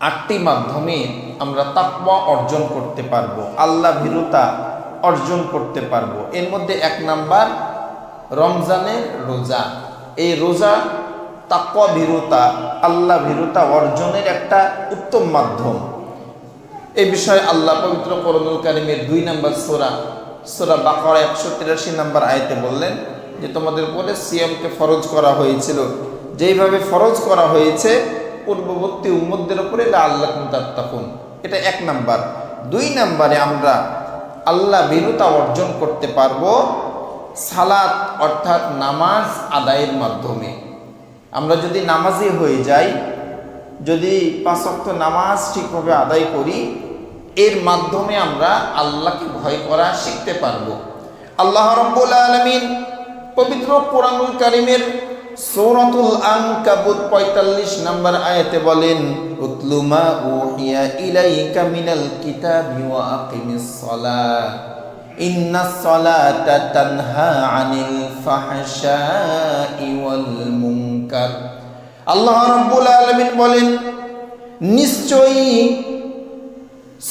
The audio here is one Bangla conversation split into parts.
8টি মাধ্যমে আমরা তাকওয়া অর্জন করতে পারবো, আল্লাহ ভীরুতা অর্জন করতে পারবো। এর মধ্যে 1 নাম্বার রমজানের রোজা। এই রোজা তাকওয়া ভীরুতা, আল্লাহ ভীরুতা অর্জনের একটা উত্তম মাধ্যম। এই বিষয়ে আল্লাহ পবিত্র কোরআনুল কারীমের 2 নম্বর সূরা বাকারা 183 নম্বর আয়াতে বললেন যে তোমাদের উপরে সিয়ামকে ফরজ করা হয়েছিল, যেইভাবে ফরজ করা হয়েছে পূর্ববর্তী উম্মতদের উপরে লাআল্লাকুম তাত্তাকুন। এটা 1 নাম্বার। 2 নম্বরে আমরা আল্লাহ ভীরুতা অর্জন করতে পারবো সালাত অর্থাৎ নামাজ আদায়ের মাধ্যমে। আমরা যদি নামাজি হয়ে যাই, যদি 5 ওয়াক্ত নামাজ ঠিকভাবে আদায় করি, এর মাধ্যমে আমরা আল্লাহকে ভয় করা শিখতে পারবো। আল্লাহ রাব্বুল আলামিন পবিত্র কোরআনুল কারীমের সূরাতুল আনকাবুত 45 নম্বর আয়াতে বলেন, উতলু মা উহিয়া ইলাইকা মিনাল কিতাবি ওয়া আকিমিস সালাহ ইন্নাস সালাতা তানহা আনিল ফাহশাই ওয়াল মুনকার। আল্লাহ রাব্বুল আলামিন বলেন, নিশ্চয়ই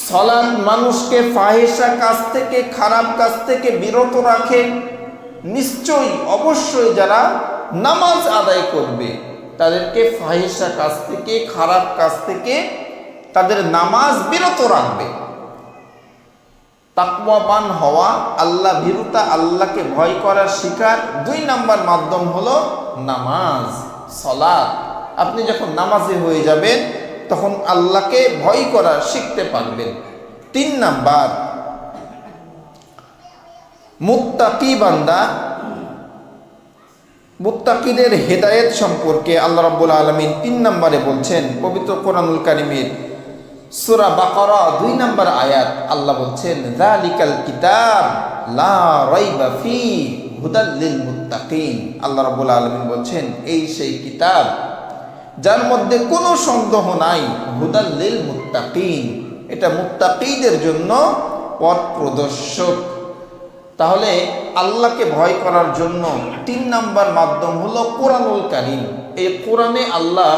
সালাত মানুষকে ফাহিশা কাজ থেকে, খারাপ কাজ থেকে বিরত রাখে। নিশ্চয়ই অবশ্যই যারা নামাজ আদায় করবে তাদেরকে ফাহিশা কাজ থেকে, খারাপ কাজ থেকে তাদের নামাজ বিরত রাখবে। তাকওয়াবান হওয়া, আল্লাহ ভীরুতা, আল্লাহকে ভয় করার শিকার 2 নাম্বার মাধ্যম হলো নামাজ, সালাত। আপনি যখন নামাজি হয়ে যাবেন তখন আল্লাহকে ভয় করা শিখতে পারবেন। 3 নাম্বার মুত্তাকি বান্দা, মুত্তাকিদের হেদায়েত সম্পর্কে আল্লাহ রাব্বুল আলামিন 3 নম্বরে বলছেন পবিত্র কোরআনুল কারীমের সূরা বাকারা 2 নম্বর আয়াত। আল্লাহ বলছেন, যালিকাল কিতাব লা রাইবা ফি হুদাল লিল মুত্তাকিন। আল্লাহ রাব্বুল আলামিন বলছেন, এই সেই কিতাব যার মধ্যে কোনো সন্দেহ নাই, হুদাল লিল মুত্তাকিন, এটা মুত্তাকিদের জন্য পথ প্রদর্শক। তাহলে আল্লাহকে ভয় করার জন্য 3 নাম্বার মাধ্যম হলো কোরআনুল কারীম। এই কোরআনে আল্লাহ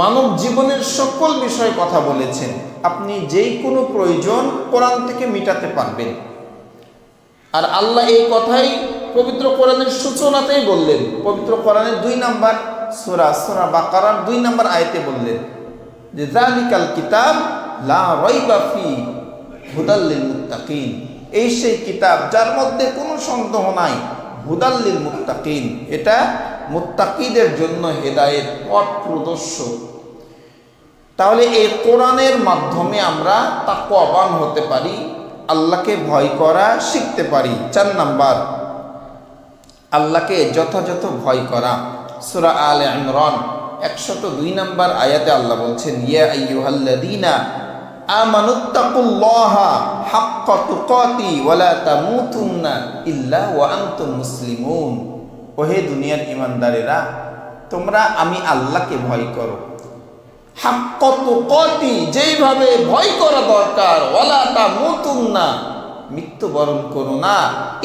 মানব জীবনের সকল বিষয়ে কথা বলেছেন। আপনি যেই কোনো প্রয়োজন কোরআন থেকে মিটাতে পারবেন। আর আল্লাহ এই কথাই পবিত্র কোরআনের সূচনাতেই বললেন। পবিত্র কোরআনের 2 নাম্বার সূরা বাকারার 2 নাম্বার আয়াতে বললেন যে যালিকাল কিতাব লা রাইবা ফি হুদাল লিল মুত্তাকিন, এই সেই কিতাব যার মধ্যে কোনো সন্দেহ নাই, হুদাল লিল মুত্তাকিন, এটা মুত্তাকিদের জন্য হেদায়েত, পথ প্রদর্শক। তাহলে এই কোরআনের মাধ্যমে আমরা তাকওয়াবান হতে পারি, আল্লাহকে ভয় করা শিখতে পারি। 4 নাম্বার আল্লাহকে যথাযথ ভয় করা। সূরা আলে ইমরান 102 নম্বর আয়াতে আল্লাহ বলছেন, ইয়া আইয়ুহাল্লাযীনা আমানুত্তাকুল্লাহা হাক্কা তুকাতি ওয়া লা তামুতুন্না ইল্লা ওয়া আনতুম মুসলিমুন। ওহে দুনিয়ার ঈমানদারেরা, তোমরা আমি আল্লাহকে ভয় করো, হাক্কা তুকাতি, যেইভাবে ভয় করা দরকার, ওয়া লা তামুতুন্না, মৃত্যুবরণ করো না,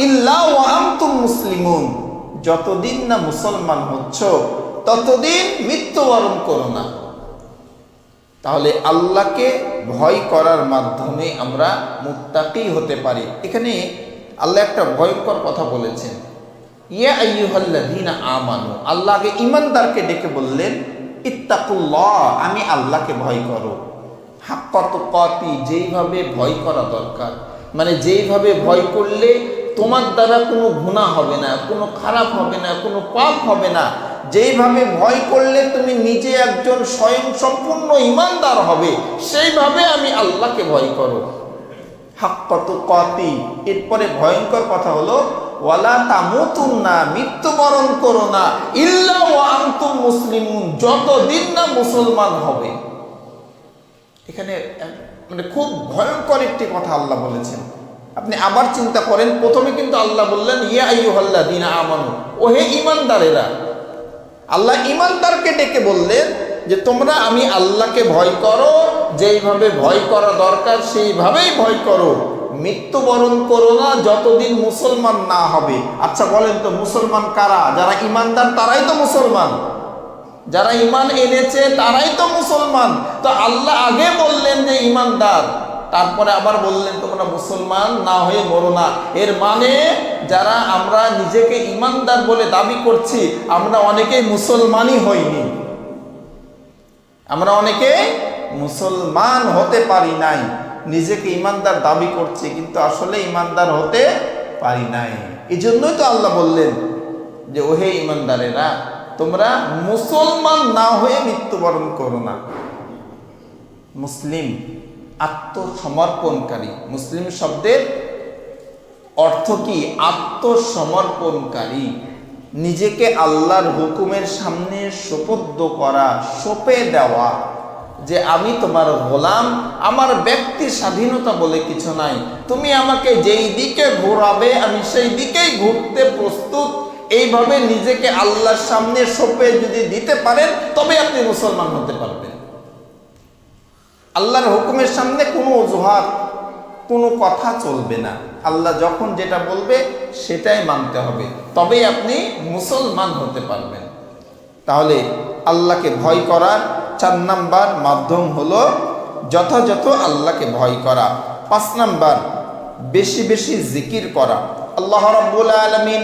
ইল্লা ওয়া আনতুম মুসলিমুন, যতদিন না মুসলমান হচ্ছ ততদিন মৃত্যুবরণ করো না। তাহলে আল্লাহকে ভয় করার মাধ্যমে আমরা মুত্তাকি হতে পারি। এখানে আল্লাহ একটা ভয়ঙ্কর কথা বলেছেন, ইয়া আইয়ুহাল্লাযীনা আমানু। আল্লাহ আগে ঈমানদারকে ডেকে বললেন, ইত্তাকুল্লাহ, আমি আল্লাহকে ভয় করো, হাক্কা তুকাতি, যেইভাবে ভয় করা দরকার, মানে যেইভাবে ভয় করলে তোমার দ্বারা কোনো গুনাহ হবে না, কোনো খারাপ হবে না, কোনো পাপ হবে না, যেইভাবে ভয় করলে তুমি নিজে একজন স্বয়ং সম্পূর্ণ ঈমানদার হবে, সেইভাবে আমি আল্লাহকে ভয় করো, হাক্কা তুকাতি। এরপরে ভয়ঙ্কর কথা হলো, ওয়ালা তামুতুন্না, মৃত্যুবরণ করো না, ইল্লা ওয়া আনতুম মুসলিমুন, যতদিন না মুসলমান হবে। এখানে মানে খুব ভয়ঙ্কর একটি কথা আল্লাহ বলেছেন। আপনি আবার চিন্তা করেন, প্রথমে কিন্তু আল্লাহ বললেন, ইয়া আইয়ুহাল্লাযীনা আমানু, ওহে ঈমানদারেরা। আল্লাহ ঈমানদারকে ডেকে বললেন যে তোমরা আমি আল্লাহকে ভয় করো, যেইভাবে ভয় করা দরকার সেইভাবেই ভয় করো, মৃত্যুবরণ করো না যতদিন মুসলমান না হবে। আচ্ছা বলেন তো, মুসলমান কারা? যারা ঈমানদার তারাই তো মুসলমান। যারা ঈমান এনেছে তারাই তো মুসলমান। তো আল্লাহ আগে বললেন যে ঈমানদার, তারপরে আবার বললেন তোমরা মুসলমান না হয়ে মরো না। এর মানে যারা আমরা নিজেকে ঈমানদার বলে দাবি করছি, আমরা অনেকেই মুসলমানই হইনি, আমরা অনেকে মুসলমান হতে পারি নাই। নিজেকে ঈমানদার দাবি করছি কিন্তু আসলে ঈমানদার হতে পারি নাই। এই জন্যই তো আল্লাহ বললেন যে ওহে ঈমানদারেরা, তোমরা মুসলমান না হয়ে মৃত্যুবরণ করো না। মুসলিম আত্মসমর্পণকারী। মুসলিম শব্দের অর্থ কি? আত্মসমর্পণকারী। নিজেকে আল্লাহর হুকুমের সামনে সোপর্দ করা, সঁপে দেওয়া যে আমি তোমার গোলাম, আমার ব্যক্তি স্বাধীনতা বলে কিছু নাই, তুমি আমাকে যেই দিকে ঘোরাবে আমি সেই দিকেই ঘুরতে প্রস্তুত। এইভাবে নিজেকে আল্লাহর সামনে সঁপে যদি দিতে পারেন তবে আপনি মুসলমান হতে পারবেন। আল্লাহর হুকুমের সামনে কোনো অজুহাত, কোনো কথা চলবে না। আল্লাহ যখন যেটা বলবে সেটাই মানতে হবে, তবেই আপনি মুসলমান হতে পারবেন। তাহলে আল্লাহকে ভয় করার 4 নাম্বার মাধ্যম হলো যথাযথ আল্লাহকে ভয় করা। 5 নাম্বার বেশি বেশি জিকির করা। আল্লাহ রাব্বুল আলামিন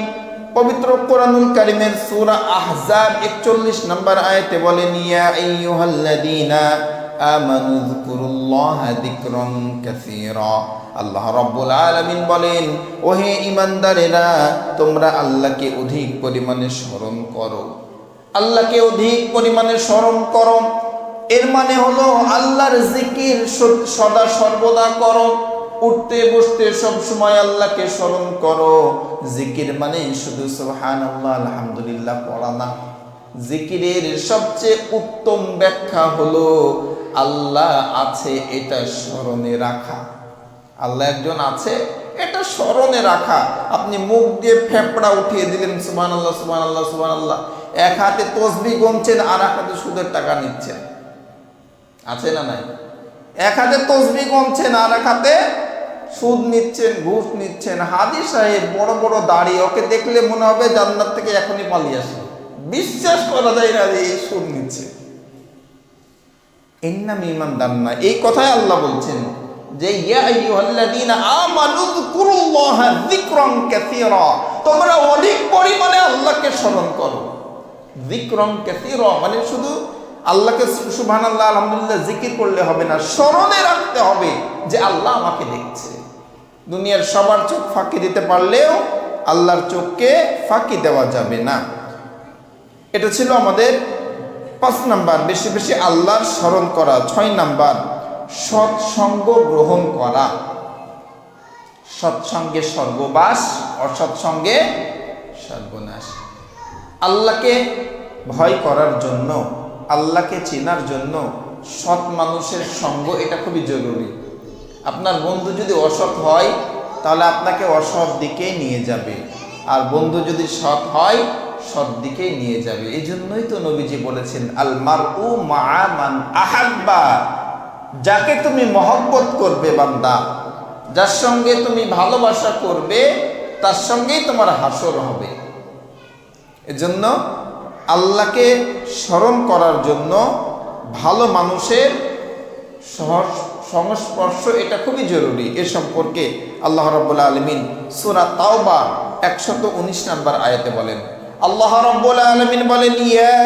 পবিত্র কোরআনুল কারীমের সূরা আহজাব 41 নম্বর আয়াতে বলেন, ইয়া আইয়ুহাল্লাযীনা আমানু যকুরুল্লাহা যিকরান কাসীরা। আল্লাহ রাব্বুল আলামিন বলেন, ওহে ঈমানদারেরা, তোমরা আল্লাহকে অধিক পরিমাণে স্মরণ করো, আল্লাহকে অধিক পরিমাণে স্মরণ করো। এর মানে হলো আল্লাহর জিকির সদা সর্বদা করো, উঠতে বসতে সব সময় আল্লাহকে স্মরণ করো। জিকির মানে শুধু সুবহানাল্লাহ আলহামদুলিল্লাহ পড়া না। জিকিরের সবচেয়ে উত্তম ব্যাখ্যা হলো আল্লাহ আছে এটা স্মরণে রাখা। আল্লাহ একজন আছে এটা স্মরণে রাখা। আপনি মুখ দিয়ে ফেফড়া উঠিয়ে দিলেন সুবহানাল্লাহ সুবহানাল্লাহ সুবহানাল্লাহ, এক হাতে তসবিহ গুনছেন আর এক হাতে সুদের টাকা নিচ্ছেন, আছে না নাই? এক হাতে তসবিহ গুনছেন আর এক হাতে সুদ নিচ্ছেন, ঘুষ নিচ্ছেন। হাজী সাহেব বড় বড় দাড়ি, ওকে দেখলে মনে হবে জান্নাত থেকে এখনই পালিয়ে আসে। বিশ্বাস করা যায় না যে এই সুদ নিচ্ছে। এর নাম ঈমানদার না। এই কথাই আল্লাহ বলছেন যে ইয়া আইয়ুহাল্লাযীনা আমানু যকুরুল্লাহা যিকরান কাসীরা, তোমরা অধিক পরিমাণে আল্লাহকে স্মরণ করো। যিকরান কাসীরা মানে শুধু আল্লাহকে সুবহানাল্লাহ আলহামদুলিল্লাহ জিকির করলে হবে না, স্মরণে রাখতে হবে যে আল্লাহ আমাকে দেখছে। দুনিয়ার সবার চোখ ফাঁকি দিতে পারলেও আল্লাহর চোখকে ফাঁকি দেওয়া যাবে না। এটা ছিল আমাদের 5 নাম্বার, বেশি বেশি আল্লাহর স্মরণ করা। 6 নাম্বার সৎসঙ্গ গ্রহণ করা। সৎসঙ্গে স্বর্গবাস, অসৎসঙ্গে সর্বনাশ। আল্লাহকে ভয় করার জন্য, আল্লাহকে চেনার জন্য সৎ মানুষের সঙ্গ এটা খুবই জরুরি। আপনার বন্ধু যদি অসৎ হয় তাহলে আপনাকে অসৎ দিকেই নিয়ে যাবে, আর বন্ধু যদি সৎ হয় সৎ দিকেই নিয়ে যাবে। এই জন্যই তো নবীজি বলেছেন, আল মারউ মা'a মান আহাব্বা, যাকে তুমি মহব্বত করবে বান্দা, যার সঙ্গে তুমি ভালোবাসা করবে তার সঙ্গেই তোমার হাসর হবে। এজন্য আল্লাহকে স্মরণ করার জন্য ভালো মানুষের সংস্পর্শ এটা খুবই জরুরি। এ সম্পর্কে আল্লাহ রাব্বুল আলামিন সূরা তাওবা 119 নম্বর আয়াতে বলেন, আল্লাহ রাব্বুল আলামিন বলেন, ইয়া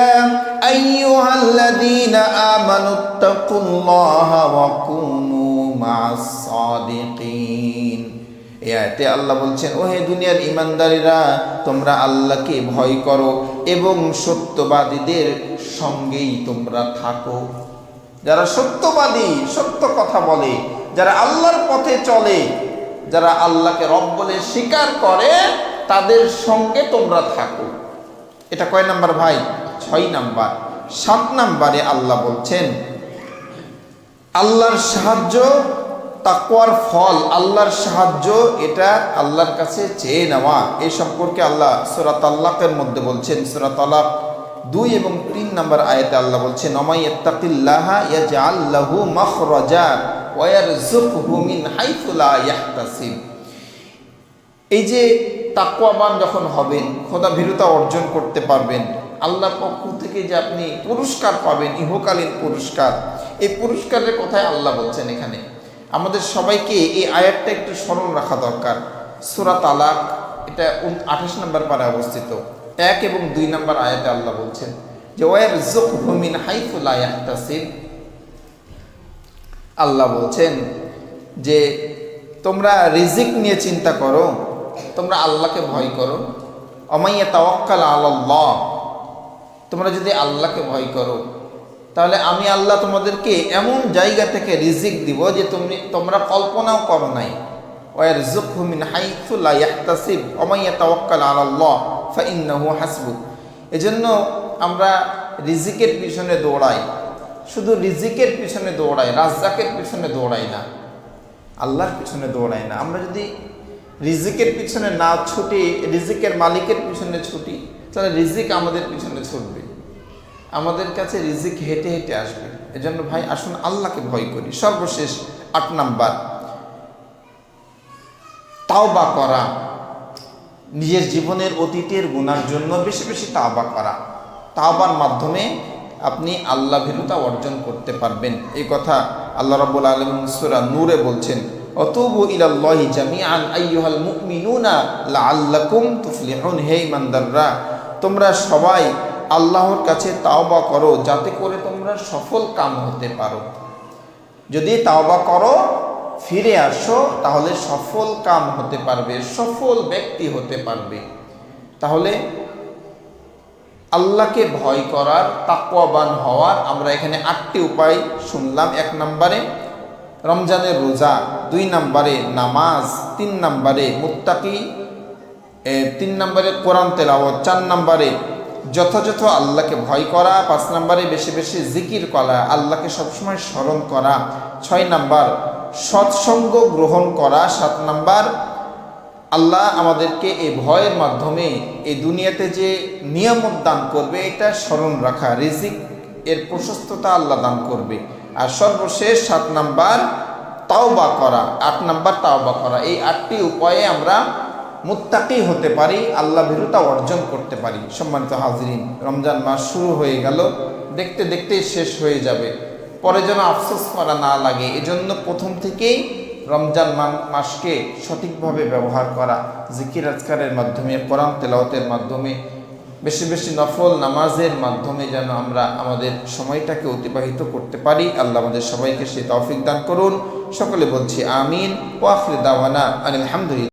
আইয়ুহাল্লাযীনা আমানুত্তাকুল্লাহা ওয়া কুনু মা'আস সাদিকিন। এই আয়াতে আল্লাহ বলছেন, ওহে দুনিয়ার ঈমানদারেরা, তোমরা আল্লাহকে ভয় করো এবং সত্যবাদীদের সঙ্গেই তোমরা থাকো। যারা সত্যবাদী, সত্য কথা বলে, যারা আল্লাহর পথে চলে, যারা আল্লাহকে রব বলে স্বীকার করে, তাদের সঙ্গে তোমরা থাকো। এটা কয় নাম্বার ভাই? 6 নাম্বার। 7 নাম্বারে আল্লাহ বলছেন আল্লাহর সাহায্য, তাকওয়ার ফল, আল্লাহর সাহায্য এটা আল্লাহর কাছে চেয়ে নেওয়া। এই সম্পর্কে আল্লাহ সূরা তালাকের মধ্যে বলছেন, সূরা তালাক 2 এবং 3 নম্বর আয়াতে আল্লাহ বলছেন, ওমাই ইয়াত্তাকিল্লাহা ইয়াজআল লাহু মাখরাজা ওয়া ইয়ারযুকহু মিন হাইথু লা ইয়াহতাসিব। এই যে তাকওয়াবান যখন হবেন, খোদাভীরুতা অর্জন করতে পারবেন, আল্লাহর পক্ষ থেকে যে আপনি পুরস্কার পাবেন, ইহকালীন পুরস্কার, এই পুরস্কারের কথাই আল্লাহ বলছেন এখানে। আমাদের সবাইকে এই আয়াতটা একটু স্মরণ রাখা দরকার। সূরা তালাক, এটা 28 নম্বর পারায় অবস্থিত। 1 এবং 2 নম্বর আয়াতে আল্লাহ বলছেন যে ওয়ারযুকহু মিন হাইথু লা ইয়াহতাসিব। আল্লাহ বলছেন যে তোমরা রিজিক নিয়ে চিন্তা করো, তোমরা আল্লাহকে ভয় করো। অমাইয়া তাওয়াক্কাল আলাল্লাহ, তোমরা যদি আল্লাহকে ভয় করো তাহলে আমি আল্লাহ তোমাদেরকে এমন জায়গা থেকে রিজিক দিব যে তোমরা কল্পনাও করো নাই। ওয়ারযুকহু মিন হাইথু লা ইয়াহতাসিব ওমাইয়া তাওয়াক্কাল আলাল্লাহ ফাইন্নাহু হাসবুহ। এজন্য আমরা রিজিকের পিছনে দৌড়াই, শুধু রিজিকের পিছনে দৌড়াই, রাজ্জাকের পিছনে দৌড়াই না, আল্লাহর পিছনে দৌড়াই না। আমরা যদি রিজিকের পিছনে না ছুটি, রিজিকের মালিকের পিছনে ছুটি, তাহলে রিজিক আমাদের পিছনে ছুটবে, আমাদের কাছে রিজিক হেঁটে হেঁটে আসবে। এজন্য ভাই আসুন আল্লাহকে ভয় করি। সর্বশেষ 8 নাম্বার, তাওবা করা। নিজের জীবনের অতীতের গুনার জন্য বেশি বেশি তাওবা করা। তাওবার মাধ্যমে আপনি আল্লাহ ভীরুতা অর্জন করতে পারবেন। এই কথা আল্লাহ রাব্বুল আলামিন সূরা নূরে বলছেন, অতুবু ইলাল্লাহি জামিআন আইয়ুহাল মুমিনুনা লাআল্লাকুম তুফলিহুন। হে ইমানদাররা, তোমরা সবাই আল্লাহর কাছে তাওবা করো যাতে করে তোমরা সফল কাম হতে পারো। যদি তাওবা করো, ফিরে আসো, তাহলে সফল কাম হতে পারবে, সফল ব্যক্তি হতে পারবে। তাহলে আল্লাহকে ভয় করার, তাকওয়াবান হওয়ার আমরা এখানে 8টি উপায় শুনলাম। 1 নম্বরে রমজানের রোজা, 2 নম্বরে নামাজ, 3 নম্বরে মুত্তাকি, 3 নম্বরে কোরআন তেলাওয়াত, 4 নম্বরে যথাযথ আল্লাহকে ভয় করা, 5 নম্বরে বেশি বেশি জিকির করা, আল্লাহকে সবসময় স্মরণ করা, 6 নম্বর সৎসঙ্গ গ্রহণ করা, 7 নম্বর আল্লাহ আমাদেরকে এই ভয়ের মাধ্যমে এই দুনিয়াতে যে নিয়ামত দান করবে এটা স্মরণ রাখা, রিজিক এর প্রশস্ততা আল্লাহ দান করবে। আর সর্বশেষ 7 নম্বর তাওবা করা, 8 নম্বর তাওবা করা। এই 8টি উপায়ে আমরা মুত্তাকি হতে পারি, আল্লাহ ভীরুতা অর্জন করতে পারি। সম্মানিত হাজিরিন, রমজান মাস শুরু হয়ে গেল, দেখতে দেখতে শেষ হয়ে যাবে, পরে যেন আফসোস করা না লাগে। এজন্য প্রথম থেকেই রমজান মাসকে সঠিকভাবে ব্যবহার করা, জিকির আজকারের মাধ্যমে, কোরআন তেলাওয়াতের মাধ্যমে, বেশি বেশি নফল নামাজের মাধ্যমে যেন আমরা আমাদের সময়টাকে অতিবাহিত করতে পারি। আল্লাহ আমাদের সবাইকে সেই তৌফিক দান করুন। সকলে বলছি আমিন। ওয়া আখিরু দাওয়ানা আলহামদুলিল্লাহ।